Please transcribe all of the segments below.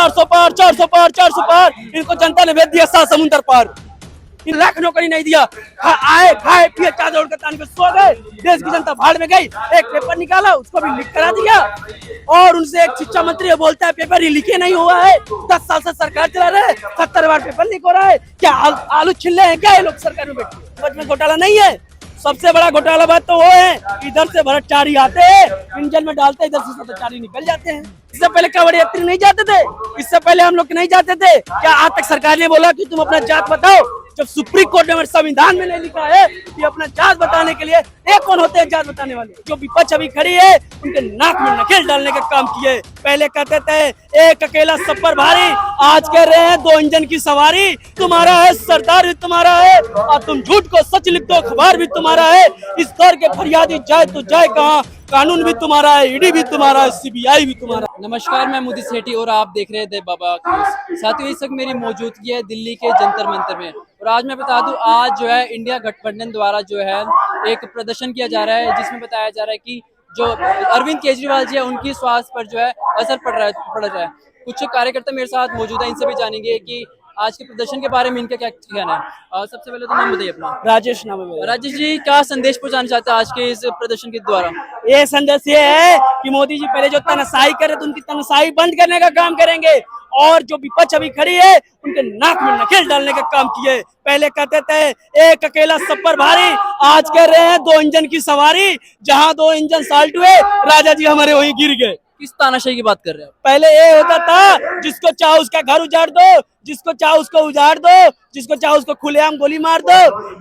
400 पार 400 पार 400 पार, इनको जनता ने भेज दिया 7 समुंदर पार। इन लाख नौकरी नहीं दिया, आए खाए पिए चादर ओढ़कर तान पे सो गए। देश की जनता भाड़ में गई, एक पेपर निकाला उसको भी लीक करा दिया। और उनसे एक शिक्षा मंत्री बोलता है पेपर ही लीक नहीं हुआ है। 10 साल से सरकार चला रहा है, 70 बार पेपर लीक हो रहा है। क्या आलू छिल रहे हैं क्या ये लोग सरकार में बैठे? बच में घोटाला नहीं है। सबसे बड़ा घोटाला बात तो वो है, इधर से भ्रष्टाचारी आते हैं, इंजन में डालते इधर से भ्रष्टाचारी निकल जाते हैं। इससे पहले कांवड़ यात्री नहीं जाते थे, इससे पहले हम लोग नहीं जाते थे क्या? आज तक सरकार ने बोला कि तुम अपना जात बताओ, जब सुप्रीम कोर्ट ने हमारे संविधान में नहीं लिखा है कि अपना जात बताने के लिए ये कौन होते हैं जात बताने वाले? जो विपक्ष अभी खड़ी है उनके नाक में नकेल डालने का काम किए। पहले कहते थे एक अकेला सब पर भारी, आज कह रहे हैं 2 इंजन की सवारी। तुम्हारा है सरदार भी तुम्हारा है, और तुम झूठ को सच लिख दो अखबार भी तुम्हारा है। इस दौर के फरियादी जाए तो जाए कहाँ, कानून भी तुम्हारा है, ईडी भी तुम्हारा है, सीबीआई भी तुम्हारा। नमस्कार, मैं मोदी सेठी और आप देख रहे हैं देव बाबा न्यूज़। साथियों, इस वक्त मेरी मौजूदगी है दिल्ली के जंतर मंतर में, और आज मैं बता दूं, आज जो है इंडिया गठबंधन द्वारा जो है एक प्रदर्शन किया जा रहा है, जिसमें बताया जा रहा है कि जो अरविंद केजरीवाल जी है उनकी स्वास्थ्य पर जो है असर पड़ रहा है। कुछ कार्यकर्ता मेरे साथ मौजूद है, इनसे भी जानेंगे कि आज के प्रदर्शन के बारे में इनका क्या कहना है। और सबसे पहले तो नाम बताइए अपना। राजेश नाम है। राजेश जी, क्या संदेश पहुंचाना चाहते हैं आज के इस प्रदर्शन के द्वारा? ये संदेश ये है कि मोदी जी पहले जो तनाशाही करे तो उनकी तनाशाही बंद करने का काम करेंगे, और जो विपक्ष अभी खड़ी है उनके नाक में नकेल डालने का काम किए। पहले कहते थे एक अकेला सब पर भारी, आज कह रहे हैं 2 इंजन की सवारी। जहां 2 इंजन साल्ट हुए, राजा जी हमारे वहीं गिर गए। किस तानाशाही की बात कर रहे हैं? पहले ये होता था जिसको चाहो उसका घर उजाड़ दो, जिसको चाहो उसको उजाड़ दो, जिसको चाहो उसको खुलेआम गोली मार दो।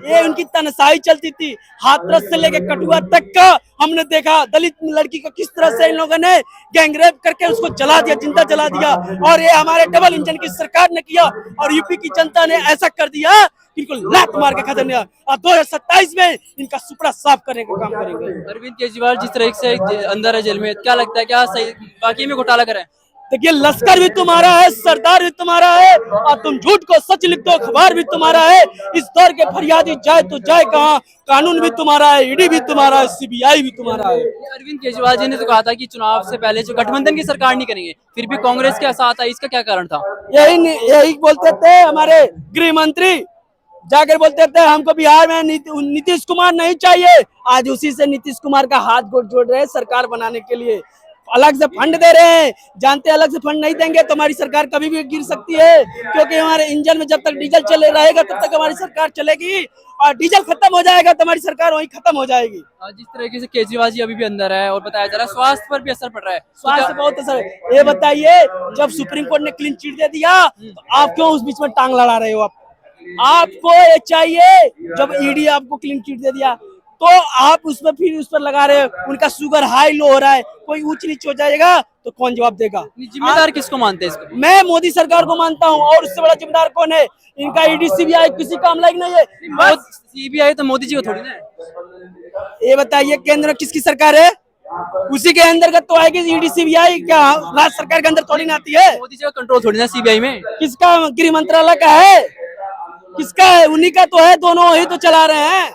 ये उनकी तनसाही चलती थी। हाथरस से लेके कटुआ तक का हमने देखा, दलित लड़की को किस तरह से इन लोगों ने गैंगरेप करके उसको जला दिया, जिंदा जला दिया। और ये हमारे डबल इंजन की सरकार ने किया, और यूपी की जनता ने ऐसा कर दिया कि इनको लात मार के खत्म किया। और 2027 में इनका सुपड़ा साफ करने का काम करेंगे। अरविंद केजरीवाल जिस तरह से अंदर है जेल में, क्या लगता है क्या सही बाकी में घोटाला करें? देखिए, लश्कर भी तुम्हारा है, सरदार भी तुम्हारा है, और तुम झूठ को सच लिख दो अखबार भी तुम्हारा है। इस दौर के फरियादी जाए तो जाए कहाँ, कानून भी तुम्हारा है, ईडी भी तुम्हारा है, सीबीआई भी तुम्हारा है। अरविंद केजरीवाल जी ने तो कहा था कि चुनाव से पहले जो गठबंधन की सरकार नहीं करेंगे, फिर भी कांग्रेस के साथ आई, इसका क्या कारण था? यही बोलते थे हमारे गृह मंत्री, जाकर बोलते थे हमको बिहार में नीतीश कुमार नहीं चाहिए। आज उसी से नीतीश कुमार का हाथ जोड़ रहे हैं सरकार बनाने के लिए। अलग से फंड दे रहे हैं, जानते अलग से फंड नहीं देंगे तो हमारी सरकार कभी भी गिर सकती है, क्योंकि हमारे इंजन में जब तक डीजल चले रहेगा तब तक हमारी सरकार चलेगी, और डीजल खत्म हो जाएगा तो हमारी सरकार वहीं खत्म हो जाएगी। जिस तरीके से केजरीवाल जी अभी भी अंदर है और बताया जा रहा है स्वास्थ्य पर भी असर पड़ रहा है, स्वास्थ्य बहुत असर है। ये बताइए, जब सुप्रीम कोर्ट ने क्लीन चिट दे दिया तो आप क्यों उस बीच में टांग लड़ा रहे हो? आपको ये चाहिए, जब ईडी आपको क्लीन चिट दे दिया तो आप उसमें फिर उस पर लगा रहे हो। उनका शुगर हाई लो हो रहा है, कोई ऊंच नीच हो जाएगा तो कौन जवाब देगा? जिम्मेदार किसको मानते हैं इसको? मैं मोदी सरकार को मानता हूं, और उससे बड़ा जिम्मेदार कौन है? इनका ईडी सीबीआई किसी काम लायक नहीं है। सीबीआई तो मोदी जी को थोड़ी ना है। ये बताइए, केंद्र में किसकी सरकार है? उसी के अंतर्गत तो आएगी ईडी सीबीआई, क्या राज्य सरकार के अंदर थोड़ी ना आती है? मोदी जी का कंट्रोल थोड़ी ना सीबीआई में। किसका गृह मंत्रालय का है? किसका है? उन्हीं का तो है, दोनों ही तो चला रहे हैं,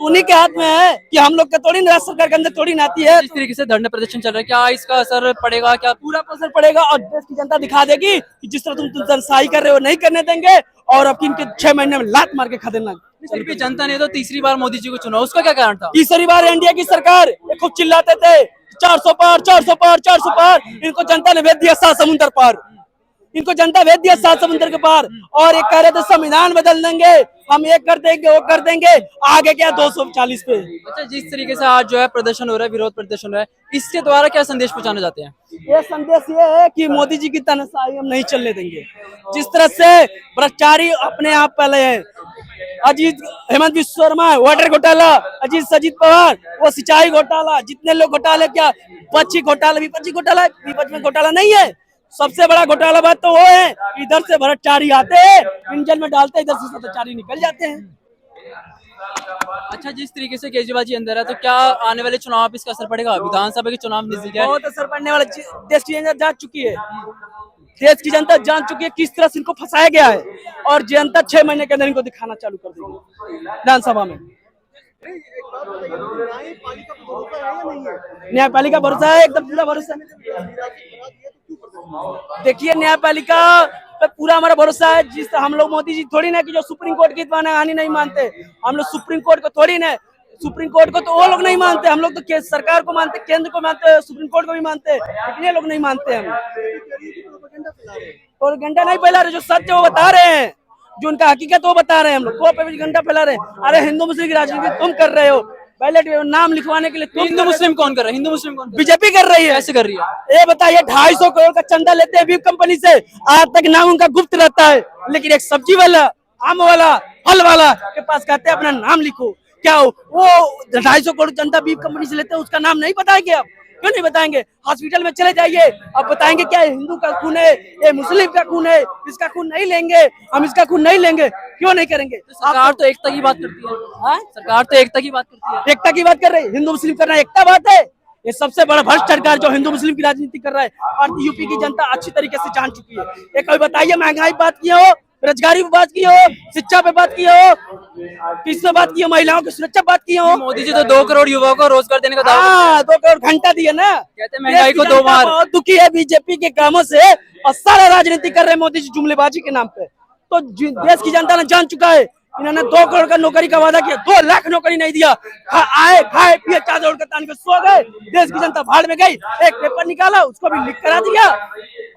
तो उन्हीं के हाथ में है कि हम लोग का थोड़ी, राज्य सरकार के अंदर थोड़ी ना आती है। इस तरीके से धरना प्रदर्शन चल रहा है, क्या इसका असर पड़ेगा? क्या पूरा असर पड़ेगा, और देश की जनता दिखा देगी कि जिस तरह तुम तनसाही कर रहे हो नहीं करने देंगे, और अब इनके 6 महीने में लात मार के खदेड़ना। फिर भी जनता ने तो तीसरी बार मोदी जी को चुना, उसका क्या कारण था? तीसरी बार एनडीए की सरकार, खूब चिल्लाते थे 400 पार 400 पार 400 पार, इनको जनता ने भेज दिया 7 समुंदर पार। इनको जनता भेज दिया 7 समुद्र के पार, और एक कह रहे थे संविधान बदल देंगे, हम एक कर देंगे, वो कर देंगे, आगे क्या 240 पे। अच्छा, जिस तरीके से आज जो है प्रदर्शन हो रहा है, विरोध प्रदर्शन हो रहा है, इसके द्वारा क्या संदेश पहुंचाना चाहते हैं? ये संदेश ये है कि मोदी जी की तनसाही हम नहीं चलने देंगे। जिस तरह से भ्रष्टाचारी अपने आप पहले है, अजीत हेमंत विश्व शर्मा वाटर घोटाला, अजीत पवार वो सिंचाई घोटाला, जितने लोग घोटाले, क्या पक्षी घोटाला, विपक्षी घोटाला, विपक्ष में घोटाला नहीं है। सबसे बड़ा घोटाला बात तो वो है, इधर से भ्रष्टाचारी आते हैं, इंजन में डालते इधर से भ्रष्टाचारी निकल जाते हैं। अच्छा, जिस तरीके से केजरीवाल जी अंदर है, तो क्या आने वाले चुनाव पे इसका असर पड़ेगा? विधानसभा के चुनाव नजदीक है, बहुत असर पड़ने वाला। देश की जनता जान चुकी है, देश की जनता जान चुकी है किस तरह से इनको फंसाया गया है, और जनता 6 महीने के अंदर इनको दिखाना चालू कर देगी विधानसभा में। एक बात बताइए, न्यायपालिका पे भरोसा है या नहीं है? न्यायपालिका भरोसा है, एकदम पूरा भरोसा है। देखिए न्यायपालिका पे पूरा हमारा भरोसा है। जिस हम लोग मोदी जी थोड़ी ना कि जो सुप्रीम कोर्ट की मानहानि नहीं मानते, हम लोग सुप्रीम कोर्ट को थोड़ी ना, सुप्रीम कोर्ट को तो वो लोग नहीं मानते, हम लोग तो सरकार को मानते, केंद्र को मानते, सुप्रीम कोर्ट को भी मानते, लेकिन ये लोग नहीं मानते। हम और घंटा नहीं फैला रहे, जो सत्य वो बता रहे हैं, जो उनका हकीकत वो बता रहे हैं। हम लोग को पे भी घंटा फैला रहे हैं। अरे हिंदू मुस्लिम की राजनीति तुम कर रहे हो, बैलेट नाम लिखवाने के लिए तुम हिंदू मुस्लिम कौन कर रहा है? हिंदू मुस्लिम कौन कर रहा बीजेपी कर रही है। कैसे कर रही है? ये बताइए, 250 करोड़ का चंदा लेते हैं वीप कंपनी से, आज तक नाम उनका गुप्त रहता है। लेकिन एक सब्जी वाला, आम वाला, फल वाला के पास कहते हैं अपना नाम लिखो। क्या वो 250 करोड़ चंदा वीप कंपनी से लेते हैं, उसका नाम नहीं बताएंगे? आप क्यों नहीं बताएंगे? हॉस्पिटल में चले जाइए, अब बताएंगे क्या हिंदू का खून है, ये मुस्लिम का खून है, इसका खून नहीं लेंगे, हम इसका खून नहीं लेंगे। क्यों नहीं करेंगे? सरकार तो एकता की बात करती है। हाँ? सरकार तो एकता की बात करती है। एकता की बात कर रहे हैं, हिंदू मुस्लिम करना एकता बात है? ये सबसे बड़ा भ्रष्ट सरकार जो हिंदू मुस्लिम की राजनीति कर रहा है, और यूपी की जनता अच्छी तरीके से जान चुकी है। ये कोई बताइए, महंगाई पे बात किए हो, बेरोजगारी पे बात किए हो, शिक्षा पे बात किए हो, किस पे बात की हो, महिलाओं की सुरक्षा बात किए हो? मोदी जी तो 2 करोड़ युवाओं को रोजगार देने का दावा हाँ, 2 करोड़ घंटा दिए ना। कहते हैं महंगाई को 2 बार। बहुत दुखी है बीजेपी के कामों से, और सारा राजनीति कर रहे हैं मोदी जी जुमलेबाजी के नाम पे। तो देश की जनता ने जान चुका है, इन्होंने 2 करोड़ का नौकरी का वादा किया, 2 लाख नौकरी नहीं दिया। आए खाए पिए चादर ओढ़ कर तान के सो गए, देश की जनता भाड़ में गई। एक पेपर निकाला, उसको भी लीक करा दिया,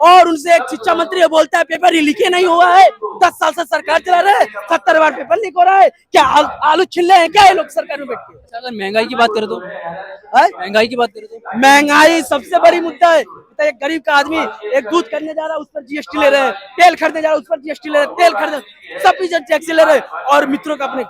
और उनसे एक शिक्षा मंत्री बोलता है पेपर ही लीक नहीं हुआ है। 10 साल से सरकार चला रहे हैं, 70 बार पेपर लीक हो रहा है। क्या आलू छिल रहे हैं क्या ये लोग सरकार में बैठ के? अगर महंगाई की बात करें तो महंगाई की बात करें तो महंगाई सबसे बड़ी मुद्दा है। तो एक गरीब का आदमी एक दूध खरीदने जा रहा है, उस पर जीएसटी ले रहे हैं, तेल खरीदने जा रहा है, उस पर जीएसटी ले रहे हैं, तेल खरीदने सब पे टैक्स ले रहे हैं, और मित्रों का अपने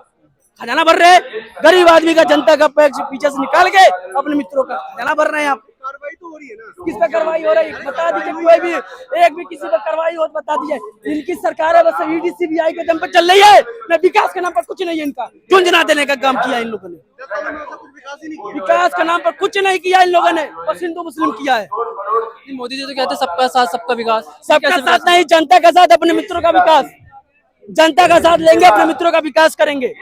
खजाना भर रहे हैं। गरीब आदमी का, जनता का पैर पीछे से निकाल के अपने मित्रों का खजाना भर रहे हैं। आप कार्रवाई तो हो रही है ना? किस पे कार्रवाई हो रही है बता दीजिए, कोई भी एक भी किसी पर कार्रवाई हो तो बता दीजिए। इनकी सरकार है बस ईडी सीबीआई के दम पर चल रही है, न विकास के नाम पर कुछ नहीं है। इनका झुंझुना देने का काम किया इन लोगों ने, 10 सालों में ऐसा कुछ विकास ही नहीं किया। विकास के नाम पर कुछ नहीं किया इन लोगों ने, बस हिंदू मुस्लिम किया है। मोदी जी तो कहते हैं सबका साथ सबका विकास। सबका कैसे साथ नहीं, जनता का साथ, अपने मित्रों का विकास। जनता का साथ लेंगे, अपने मित्रों का विकास करेंगे।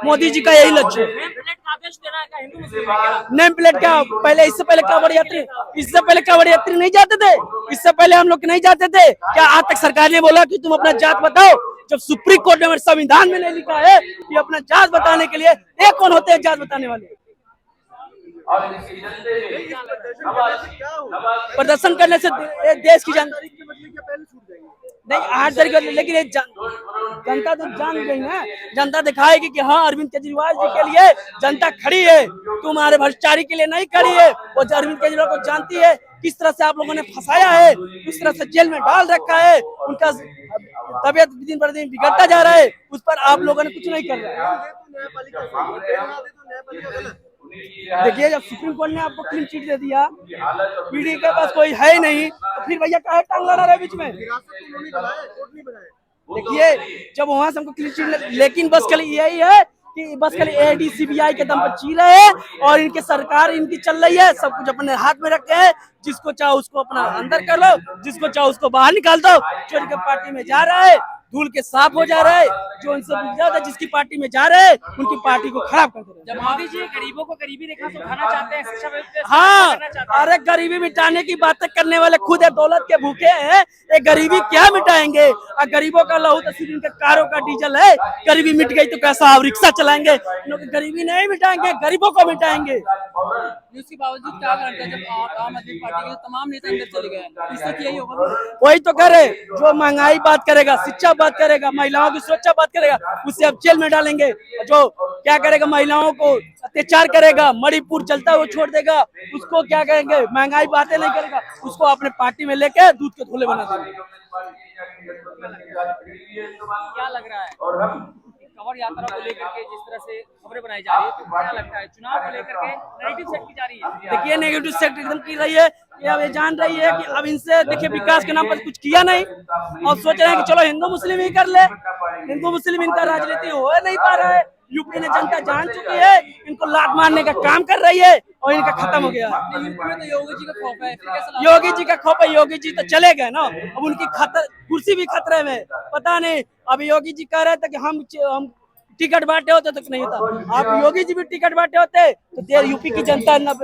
मोदी जी का यही लक्ष्य है। नेम प्लेट क्या? पहले इससे पहले कांवड़ यात्री, इससे पहले कांवड़ यात्री नहीं जाते थे, इससे पहले हम लोग नहीं जाते थे क्या? आज तक सरकार ने बोला कि तुम अपना जात बताओ, जब सुप्रीम कोर्ट ने हमारे संविधान में नहीं लिखा है कि अपना जात बताने के लिए, ये कौन होते हैं जात बताने वाले? प्रदर्शन करने से देश की जनता नहीं 8 तारीख को, लेकिन जनता तो जान गई ना, जनता दिखाएगी कि हाँ अरविंद केजरीवाल जी के लिए जनता खड़ी है, तुम्हारे भ्रष्टाचारी के लिए नहीं खड़ी है। वो अरविंद केजरीवाल को जानती है, किस तरह से आप लोगों ने फंसाया है, किस तरह से जेल में डाल रखा है, उनका तबियत दिन पर दिन बिगड़ता जा रहा है, उस पर आप लोगों ने कुछ नहीं कर रहा है। देखिए, जब सुप्रीम कोर्ट ने आपको क्लीन चिट दे दिया, पीडी के पास कोई है ही नहीं, तो फिर भैया काहे टांग लड़ा रहे बीच में? देखिए, जब वहां से हमको क्लीन चिट, लेकिन बस खाली यही है कि बस खाली ईडी सीबीआई के दम पर जी रहे हैं, और इनकी सरकार इनकी चल रही है, सब कुछ अपने हाथ में रखे हैं। जिसको चाहो उसको अपना अंदर कर लो, जिसको चाहो उसको बाहर निकाल दो। चोरी के पार्टी में जा रहा है, धूल के साफ हो जा रहा है, जो उनसे ज्यादा जिसकी पार्टी में जा रहे हैं उनकी पार्टी को खराब कर दे रहे हैं। जब मोदी जी गरीबों को गरीबी रेखा से उठाना चाहते हैं, शिक्षा व्यवस्था हाँ, करना चाहते हैं। अरे गरीबी मिटाने की बातें करने वाले खुद है दौलत के भूखे हैं। ये गरीबी क्या मिटाएंगे? और गरीबों का लहू तो सिर्फ इनके कारों का डीजल है। गरीबी मिट गई तो कैसा आप रिक्शा चलाएंगे? इन लोग गरीबी नहीं मिटाएंगे, गरीबों को मिटाएंगे। इसके बावजूद क्या करते हैं, जब आम आदमी पार्टी के तमाम नेता अंदर चले गए, इससे क्या ही होगा? वही तो करे, जो महंगाई बात करेगा, शिक्षा बात करेगा, महिलाओं की सुरक्षा बात करेगा, उससे अब जेल में डालेंगे। जो क्या करेगा, महिलाओं को अत्याचार करेगा, मणिपुर चलता है वो छोड़ देगा, उसको क्या करेंगे? महंगाई बातें नहीं करेगा, उसको अपने पार्टी में लेके दूध के धोले बना देंगे। क्या लग रहा है कवर यात्रा को लेकर के जिस तरह से खबरें बनाई जा रही है, तो क्या लगता है चुनाव को लेकर के नेगेटिव सेट की जा रही है? देखिए, नेगेटिव सेट एकदम की रही है कि अब ये जान रही है कि अब इनसे देखिए विकास के नाम पर कुछ किया नहीं, और सोच रहे हैं कि चलो हिंदू मुस्लिम ही कर ले। हिंदू मुस्लिम इनका राजनीति हो नहीं पा रहा है। यूपी ने जनता जान चुकी है, इनको लात मारने का काम कर रही है, और इनका खत्म हो गया। यूपी में तो योगी जी का खौफ है, फिर कैसा लगता योगी जी का खौफ है, योगी जी तो चले गए ना, अब उनकी कुर्सी भी खतरे में। पता नहीं, अब योगी जी कह रहे थे कि हम टिकट बांटे होते तो नहीं होता। आप योगी जी भी टिकट बांटे होते तो देर यूपी की जनता न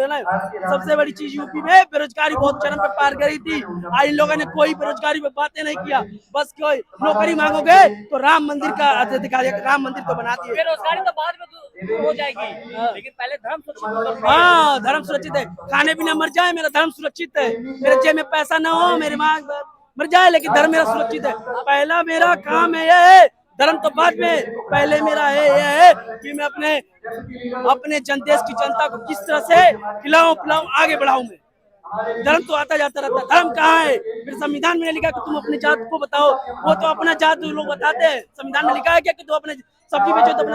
सबसे बड़ी चीज यूपी में बेरोजगारी बहुत चरम पे पार गई थी। आज इन लोगों ने कोई बेरोजगारी पे बातें नहीं किया, बस कोई नौकरी मांगोगे तो राम मंदिर का अधिकारी राम मंदिर को बना दिए। बेरोजगारी तो बाद में दूर हो जाएगी, लेकिन पहले धर्म सुरक्षित। हाँ धर्म सुरक्षित है, खाने पीना मर जाए मेरा धर्म सुरक्षित है, मेरे जेब में पैसा ना हो मेरे माँ मर जाए लेकिन धर्म मेरा सुरक्षित है। पहला मेरा काम है ये है, धर्म तो बाद में, पहले मेरा ये है कि मैं अपने देश की जनता को किस तरह से खिलाऊं पिलाऊं आगे बढ़ाऊं। मैं धर्म तो आता जाता रहता, धर्म कहाँ है? फिर संविधान में लिखा कि तुम अपने जात को बताओ, वो तो अपना जात लोग बताते हैं। संविधान में लिखा है क्या कि तू अपने सब्जी बेचो तो अपना